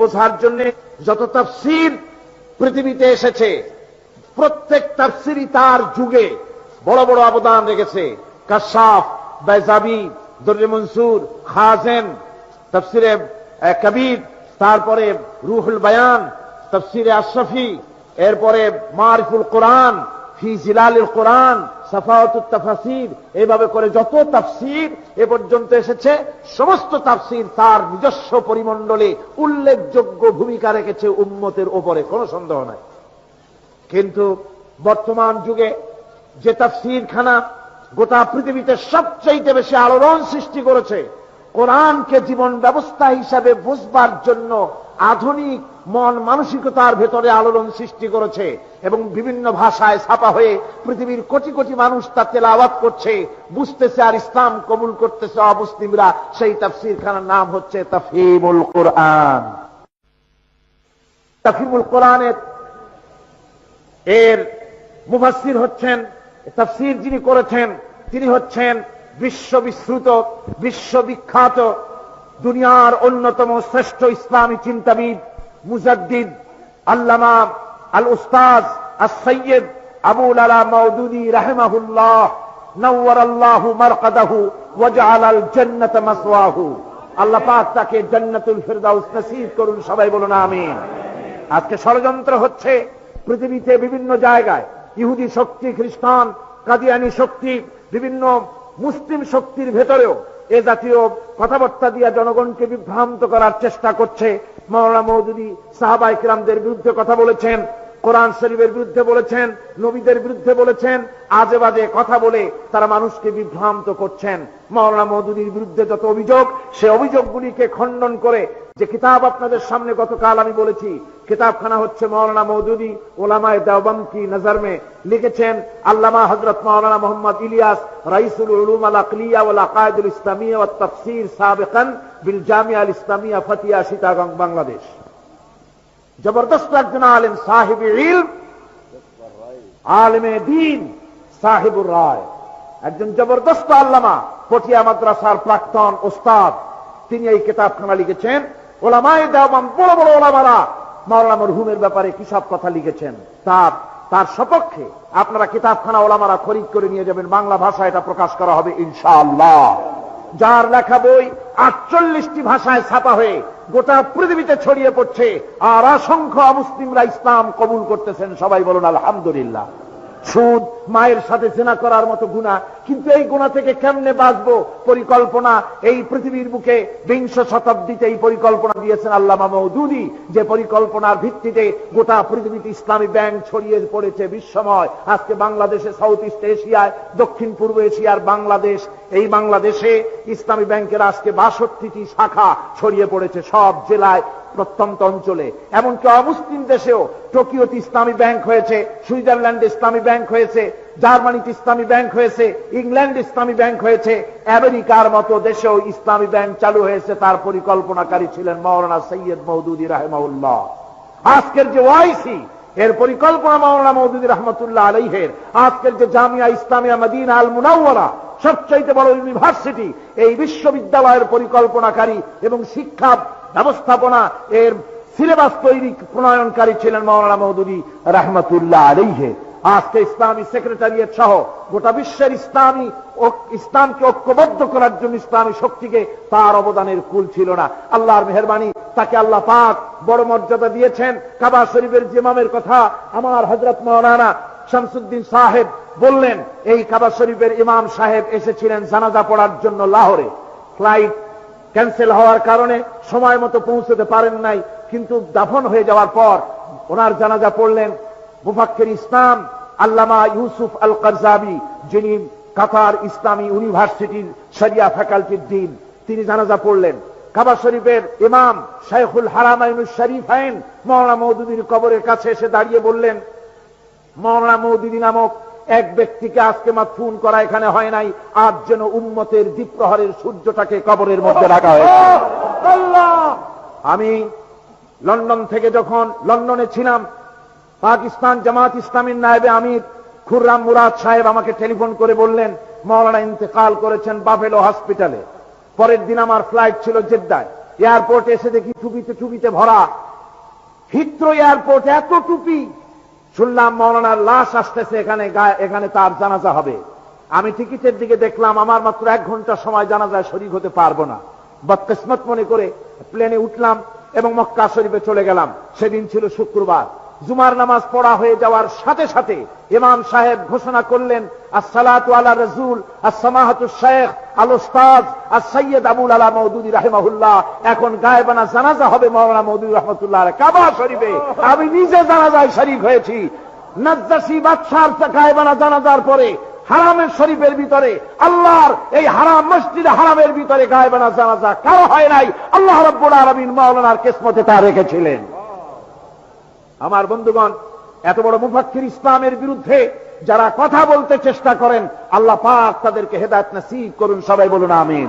বোঝার জন্য যত তাফসীর পৃথিবীতে এসেছে প্রত্যেক তাফসীরই তার যুগে বড় বড় অবদান রেখেছে। কাশাফ, বাইজাবি, দুররে মনসুর, খাজেন, তাফসীরে কবির, তারপরে রুহুল বায়ান, তাফসীরে আশরাফি, এরপরে মারিফুল কোরআন, ফি জিলালিল কোরআন, সাফাওয়াতুত তাফাসির, এইভাবে করে যত তাফসীর এ পর্যন্ত এসেছে সমস্ত তাফসীর তার নিজস্ব পরিমণ্ডলে উল্লেখযোগ্য ভূমিকা রেখেছে উম্মতের ওপরে, কোনো সন্দেহ নাই। কিন্তু বর্তমান যুগে যে তাফসীরখানা গোটা পৃথিবীতে সবচেয়ে বেশি আলোড়ন সৃষ্টি করেছে, কোরআনকে জীবন ব্যবস্থা হিসাবে বুঝবার জন্য আধুনিক মন মানসিকতার ভেতরে আলোড়ন সৃষ্টি করেছে এবং বিভিন্ন ভাষায় ছাপা হয়ে পৃথিবীর কোটি কোটি মানুষ তা তেলাওয়াত করছে, বুঝতেছে আর ইসলাম কবুল করতেছে অমুসলিমরা, সেই তাফসীরখানার নাম হচ্ছে তাফহিমুল কোরআন। তাফহিমুল কোরআনের এর মুফাসসির হচ্ছেন, তাফসীর যিনি করেছেন তিনি হচ্ছেন বিশ্ববিশ্রুত, বিশ্ববিখ্যাত, দুনিয়ার অন্যতম শ্রেষ্ঠ ইসলামী চিন্তাবিদ, মুজাদ্দিদ, আল্লামা আল উস্তাজ আস-সাইয়্যিদ আবুল আলা মাওদুদী রাহিমাহুল্লাহ, নাওয়ারাল্লাহু মারকাদাহু ওয়া জাআলাল জান্নাতা মাসওয়াহু। আল্লাহ পাক তাকে জান্নাতুল ফিরদাউস নসিব করুন, সবাই বলুন আমিন। আজকে ষড়যন্ত্র হচ্ছে পৃথিবীতে বিভিন্ন জায়গায়, ইহুদি শক্তি, খ্রিস্টান, কাদিয়ানি শক্তি, বিভিন্ন মুসলিম শক্তির ভেতরেও এ জাতীয় কথাবার্তা দিয়ে জনগণকে বিভ্রান্ত করার চেষ্টা করছে। মাওলানা মওদুদী সাহাবায়ে কিরামদের বিরুদ্ধে কথা বলেছেন, কোরআন শরীফের বিরুদ্ধে বলেছেন, নবীদের বিরুদ্ধে বলেছেন, আজে বাজে কথা বলে তারা মানুষকে বিভ্রান্ত করছেন। মাওলানা মওদুদীর বিরুদ্ধে যত অভিযোগ, সে অভিযোগগুলিকে খণ্ডন করে যে কিতাব আপনাদের সামনে গতকাল আমি বলেছি, কিতাবখানা হচ্ছে মাওলানা মওদুদী উলামায়ে দেওবন্দ কি নজর মে, লিখেছেন আল্লামা হযরত মাওলানা মোহাম্মদ ইলিয়াস, রাইসুল উলুম আল আকলিয়া ওয়াল আকায়েদুল ইসলামিয়া ওয়াত তাফসীর সাবিকান বিল জামিয়া আল ইসলামিয়া ফাতিয়া চিটাগং বাংলাদেশ। জবরদস্ত একজন আলেম, সাহিবে ইলম, আলেমে দ্বীন, সাহিবুর রায়, একজন জবরদস্ত আল্লামা, পটিয়া মাদ্রাসার প্রাক্তন ওস্তাদ, তিনি এই কিতাবখানা লিখেছেন। উলামায়ে দেওবন্দ বড় বড় উলামারা মাওলানা মরহুমের ব্যাপারে কি সব কথা লিখেছেন, তার সপক্ষে আপনারা কিতাবখানা ওলামারা খরিদ করে নিয়ে যাবেন, বাংলা ভাষায় এটা প্রকাশ করা হবে ইনশাআল্লাহ। যার লেখা বই 48টি ভাষায় ছাপা হয়ে গোটা পৃথিবীতে ছড়িয়ে পড়ছে, আর অসংখ্য অমুসলিমরা ইসলাম কবুল করতেছেন, সবাই বলুন আলহামদুলিল্লাহ। সুদ, মায়ের সাথে জিনা করার মতো গুনাহ, কিন্তু এই গুনাহ থেকে কেমনে বাঁচবো পরিকল্পনা এই পৃথিবীর বুকে 20 শতাব্দীতে এই পরিকল্পনা দিয়েছেন আল্লামা মওদুদী, যে পরিকল্পনার ভিত্তিতে গোটা পৃথিবীতে ইসলামী ব্যাংক ছড়িয়ে পড়েছে বিশ্বময়। আজকে বাংলাদেশে, সাউথ ইস্ট এশিয়ায়, দক্ষিণ পূর্ব এশিয়ার বাংলাদেশ, এই বাংলাদেশে ইসলামী ব্যাংকের আজকে 62টি শাখা ছড়িয়ে পড়েছে সব জেলায়, প্রত্যন্ত অঞ্চলে। এমনকি অমুসলিম দেশেও টোকিওতে ইসলামী ব্যাংক হয়েছে, সুইজারল্যান্ডে ইসলামী ব্যাংক হয়েছে, জার্মানিতে ইসলামী ব্যাংক হয়েছে, ইংল্যান্ডে ইসলামী ব্যাংক হয়েছে, আমেরিকার মতো দেশেও ইসলামী ব্যাংক চালু হয়েছে। তার পরিকল্পনাকারী ছিলেন মাওলানা সৈয়দ মওদুদী রাহিমাহুল্লাহ। আজকের যে ওয়াইসি, এর পরিকল্পনা মাওলানা মওদুদী রাহমাতুল্লাহ আলাইহির। আজকের যে জামিয়া ইসলামিয়া মদিনা আল মুনাওয়ারা, সবচাইতে বড় ইউনিভার্সিটি, এই বিশ্ববিদ্যালয়ের পরিকল্পনাকারী এবং শিক্ষা ব্যবস্থাপনা এর সিলেবাস তৈরি প্রণয়নকারী ছিলেন মাওলানা মওদুদী রাহমাতুল্লাহ আলাইহি। আজকে ইসলামী সেক্রেটারিয়েট সহ গোটা বিশ্বের ইসলামকে ঐক্যবদ্ধ করার জন্য ইসলামী শক্তিকে তার অবদানের কুল ছিল না। আল্লাহর মেহেরবানি, তাকে আল্লাহ পাক বড় মর্যাদা দিয়েছেন। কাবা শরীফের ইমামের কথা আমার হযরত মাওলানা শামসুদ্দিন সাহেব বললেন, এই কাবা শরীফের ইমাম সাহেব এসেছিলেন জানাজা পড়ার জন্য লাহোরে, ফ্লাইট ক্যান্সেল হওয়ার কারণে সময় মতো পৌঁছতে পারেন নাই, কিন্তু দাফন হয়ে যাওয়ার পর ওনার জানাজা পড়লেন মুফাক্কির ইসলাম আল্লামা ইউসুফ আল কারজাবি, যিনি কাতার ইসলামী ইউনিভার্সিটির শরিয়া ফ্যাকাল্টির ডিন, তিনি জানাজা পড়লেন। কাবা শরীফের ইমাম শাইখুল হারামাইনুশ শরীফাইন মাওলানা মওদুদীর কবরের কাছে এসে দাঁড়িয়ে বললেন, মাওলানা মওদুদী নামক এক ব্যক্তিকে আজকে মাদফুন করা এখানে হয় নাই, আজ যেন উম্মতের দ্বীপ্রহরের সূর্যটাকে কবরের মধ্যে রাখা হয়েছে। আমি লন্ডন থেকে যখন লন্ডনে ছিলাম, পাকিস্তান জামাত ইসলামীর নায়েবে আমির খুররাম মুরাদ সাহেব আমাকে টেলিফোন করে বললেন, মাওলানা ইন্তেকাল করেছেন বাফেলো হসপিটালে। পরের দিন আমার ফ্লাইট ছিল জেদ্দায়। এয়ারপোর্টে এসে দেখি টুপিতে ভরা। হিথ্রো এয়ারপোর্ট, এত টুপি। শুনলাম মাওলানার লাশ আসতেছে এখানে তার জানাজা হবে। আমি টিকিটের দিকে দেখলাম আমার মাত্র 1 ঘন্টা সময়, জানাজায় শরীক হতে পারবো না। বদকিসমত মনে করে প্লেনে উঠলাম এবং মক্কা শরীফে চলে গেলাম। সেদিন ছিল শুক্রবার। জুমার নামাজ পড়া হয়ে যাওয়ার সাথে সাথে ইমাম সাহেব ঘোষণা করলেন, আসসালাতু আলা রাসূল আসসামাহাতু শেখ আল উস্তাদ as-সাইয়্যিদ আবুল আলা মওদুদী রাহিমাহুল্লাহ। এখন গায়েবানা জানাজা হবে মাওলানা মওদুদী রাহমাতুল্লাহ আলাইহি কাবা শরীফে। আমি নিজে জানাজায় শরীক হয়েছি। নাজ্জাশী বাদশার গায়েবানা জানাজার পরে হারামের শরীফের ভিতরে, আল্লাহর এই হারাম মসজিদে হারামের ভিতরে গায়েবানা জানাজা কারো হয় নাই। আল্লাহ রাব্বুল আলামিন মাওলানার কিসমতে তা রেখেছিলেন। আমার বন্ধুগণ, এত বড় মুফাক্কির ইসলামের বিরুদ্ধে যারা কথা বলতে চেষ্টা করেন, আল্লাহ পাক তাদেরকে হেদায়েত নসিব করুন। সবাই বলুন আমিন।